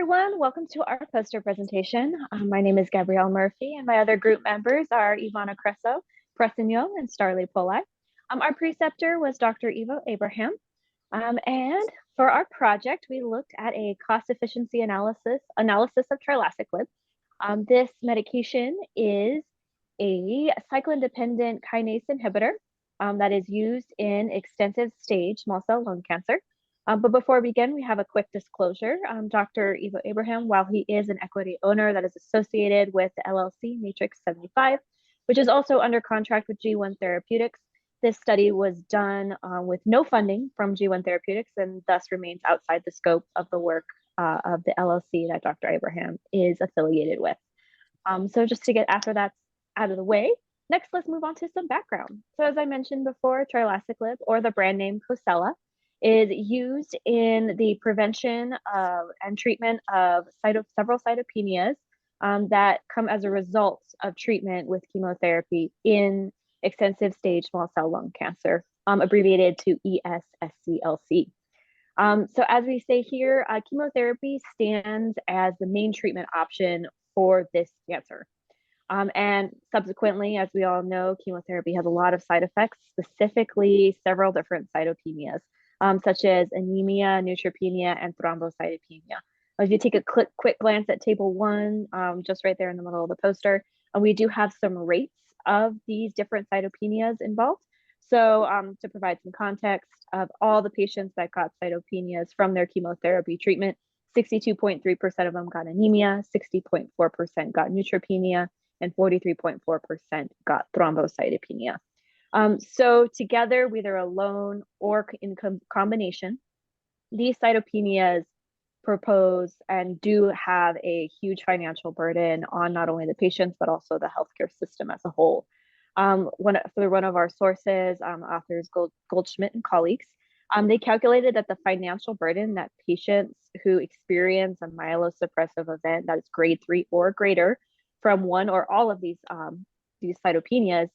everyone. Welcome to our poster presentation. My name is Gabrielle Murphy, and my other group members are Ivana Creso, Preston Young, and Starley Polai. Our preceptor was Dr. Ivo Abraham. And for our project, we looked at a cost efficiency analysis of Trilaciclib. This medication is a cyclin-dependent kinase inhibitor that is used in extensive stage small cell lung cancer. But before we begin, we have a quick disclosure. Dr. Ivo Abraham, while he is an equity owner that is associated with the LLC Matrix 75, which is also under contract with G1 Therapeutics, this study was done with no funding from G1 Therapeutics and thus remains outside the scope of the work of the LLC that Dr. Abraham is affiliated with. So just to get after that out of the way, next let's move on to some background. So as I mentioned before, Trilaciclib, or the brand name Cosela, is used in the prevention of and treatment of several cytopenias that come as a result of treatment with chemotherapy in extensive stage small cell lung cancer, abbreviated to ES-SCLC. So as we say here, chemotherapy stands as the main treatment option for this cancer. And subsequently, as we all know, chemotherapy has a lot of side effects, specifically several different cytopenias, such as anemia, neutropenia, and thrombocytopenia. If you take a quick glance at table 1, just right there in the middle of the poster, we do have some rates of these different cytopenias involved. So to provide some context, of all the patients that got cytopenias from their chemotherapy treatment, 62.3% of them got anemia, 60.4% got neutropenia, and 43.4% got thrombocytopenia. So together, whether alone or in combination, these cytopenias propose and do have a huge financial burden on not only the patients, but also the healthcare system as a whole. Through one of our sources, authors Goldschmidt and colleagues, they calculated that the financial burden that patients who experience a myelosuppressive event that is grade 3 or greater from one or all of these cytopenias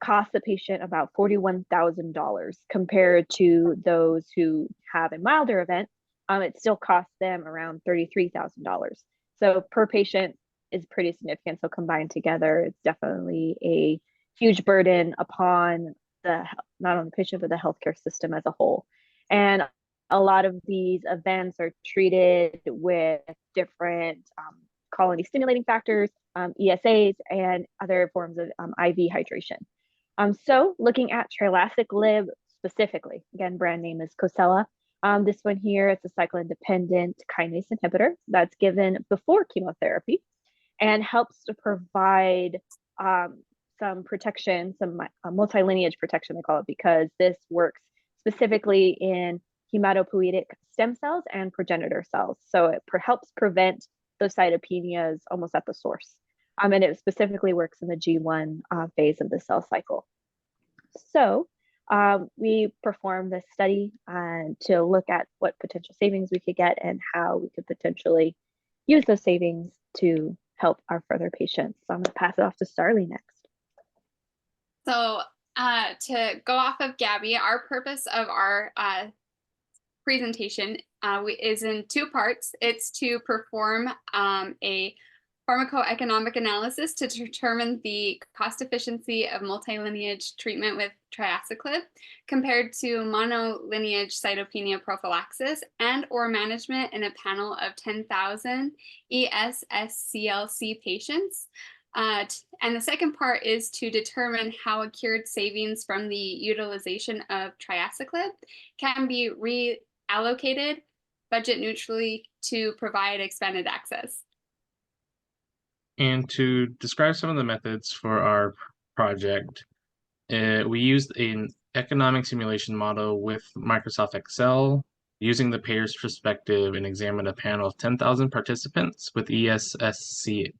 cost the patient about $41,000 compared to those who have a milder event. It still costs them around $33,000. So per patient is pretty significant. So combined together, it's definitely a huge burden upon not only the patient, but the healthcare system as a whole. And a lot of these events are treated with different colony stimulating factors, ESAs, and other forms of IV hydration. So looking at Trilaciclib specifically, again, brand name is Cosela. This one here, it's a cyclin-dependent kinase inhibitor that's given before chemotherapy and helps to provide some protection, some multilineage protection, they call it, because this works specifically in hematopoietic stem cells and progenitor cells. So it helps prevent those cytopenias almost at the source. And it specifically works in the G1 phase of the cell cycle. So we performed this study to look at what potential savings we could get and how we could potentially use those savings to help our further patients. So I'm going to pass it off to Starley next. So to go off of Gabby, our purpose of our presentation is in 2 parts. It's to perform a pharmacoeconomic analysis to determine the cost efficiency of multilineage treatment with Trilaciclib compared to monolineage cytopenia prophylaxis and or management in a panel of 10,000 ES-SCLC patients. And the second part is to determine how accrued savings from the utilization of Trilaciclib can be reallocated budget neutrally to provide expanded access. And to describe some of the methods for our project, we used an economic simulation model with Microsoft Excel, using the payer's perspective, and examined a panel of 10,000 participants with ES-SCLC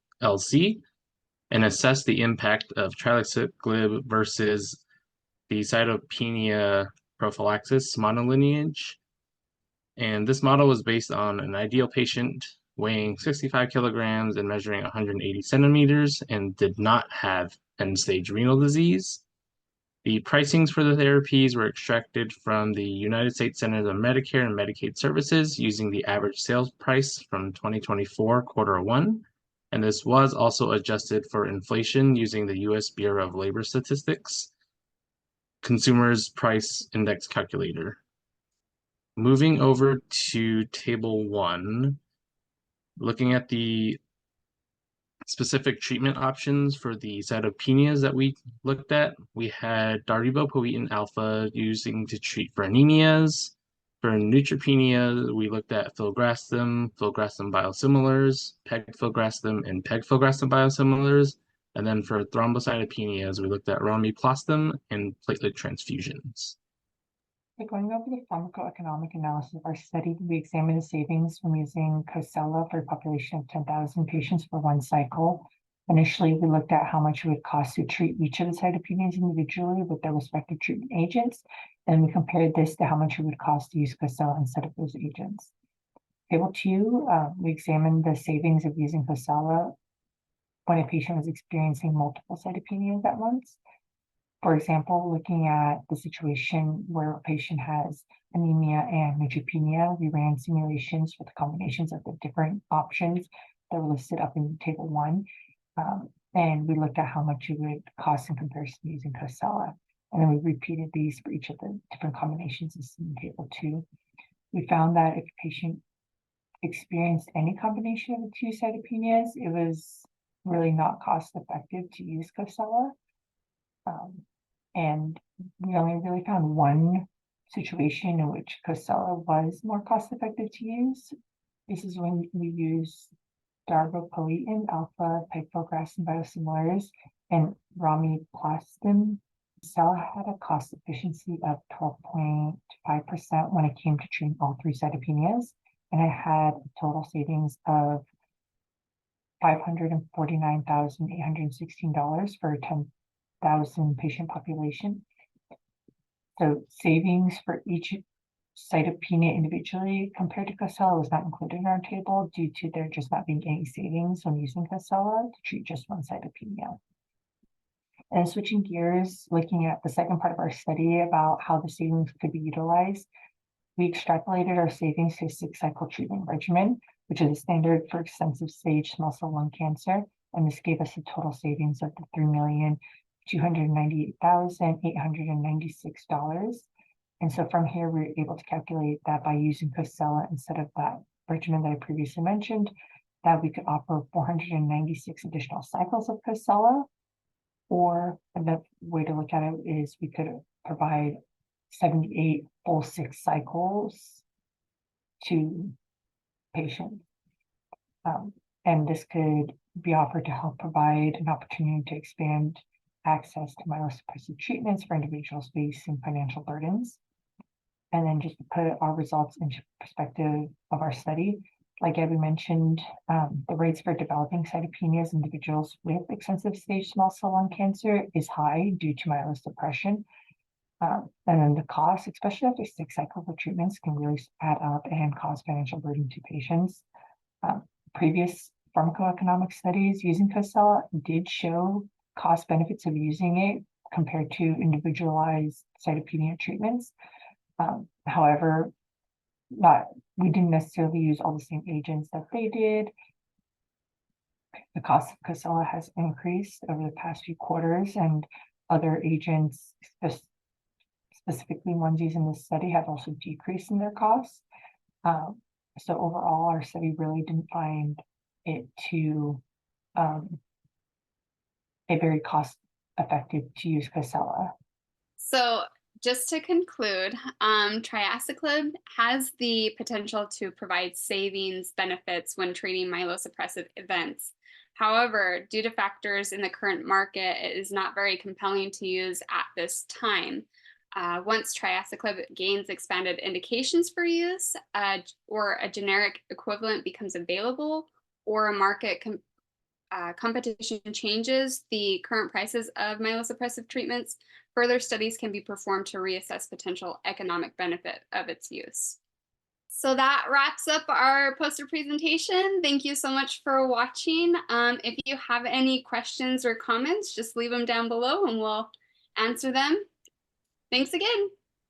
and assessed the impact of Trilaciclib versus the cytopenia prophylaxis monolineage. And this model was based on an ideal patient weighing 65 kilograms and measuring 180 centimeters and did not have end-stage renal disease. The pricings for the therapies were extracted from the United States Centers of Medicare and Medicaid Services using the average sales price from 2024 quarter 1. And this was also adjusted for inflation using the US Bureau of Labor Statistics Consumers Price Index Calculator. Moving over to Table 1, looking at the specific treatment options for the cytopenias that we looked at, we had darbepoetin alpha using to treat for anemias. For neutropenia, we looked at filgrastim biosimilars, pegfilgrastim, and pegfilgrastim biosimilars. And then for thrombocytopenias, we looked at romiplastim and platelet transfusions. Going over the pharmacoeconomic analysis of our study, we examined the savings from using Cosela for a population of 10,000 patients for 1 cycle. Initially, we looked at how much it would cost to treat each of the cytopenias individually with their respective treatment agents, and we compared this to how much it would cost to use Cosela instead of those agents. Table 2, we examined the savings of using Cosela when a patient was experiencing multiple cytopenias at once. For example, looking at the situation where a patient has anemia and neutropenia, we ran simulations for the combinations of the different options that were listed up in Table 1. And we looked at how much it would cost in comparison to using Cosela. And then we repeated these for each of the different combinations listed in Table 2. We found that if a patient experienced any combination of the 2 cytopenias, it was really not cost effective to use Cosela. And we only really found one situation in which Cosela was more cost effective to use. This is when we use darbepoetin alpha, pegfilgrastim biosimilars, and romiplastim. Cosela had a cost efficiency of 12.5% when it came to treating all 3 cytopenias, and it had a total savings of $549,816 for a 10,000 patient population. So savings for each cytopenia individually compared to Cosela was not included in our table due to there just not being any savings when using Cosela to treat just 1 cytopenia. And switching gears, looking at the second part of our study about how the savings could be utilized, we extrapolated our savings to a 6-cycle treatment regimen, which is a standard for extensive stage small cell lung cancer. And this gave us a total savings of $3,298,896. And so from here, we were able to calculate that by using Cosela instead of that regimen that I previously mentioned, that we could offer 496 additional cycles of Cosela, or another way to look at it is we could provide 78 full 6 cycles to patients. And this could be offered to help provide an opportunity to expand access to myelosuppressive treatments for individuals facing financial burdens. And then just to put our results into perspective of our study, like Gabby mentioned, the rates for developing cytopenias in individuals with extensive stage small cell lung cancer is high due to myelosuppression. And then the cost, especially after 6 cycles of treatments, can really add up and cause financial burden to patients. Previous pharmacoeconomic studies using Cosela did show cost benefits of using it compared to individualized cytopenia treatments. However, we didn't necessarily use all the same agents that they did. The cost of Cosela has increased over the past few quarters, and other agents, specifically ones used in this study, have also decreased in their costs. So overall, our study really didn't find it to a very cost effective to use Cosela. So just to conclude, Trilaciclib has the potential to provide savings benefits when treating myelosuppressive events. However, due to factors in the current market, it is not very compelling to use at this time. Once Trilaciclib gains expanded indications for use, or a generic equivalent becomes available, or a market competition changes the current prices of myelosuppressive treatments, further studies can be performed to reassess potential economic benefit of its use. So that wraps up our poster presentation. Thank you so much for watching. If you have any questions or comments, just leave them down below and we'll answer them. Thanks again.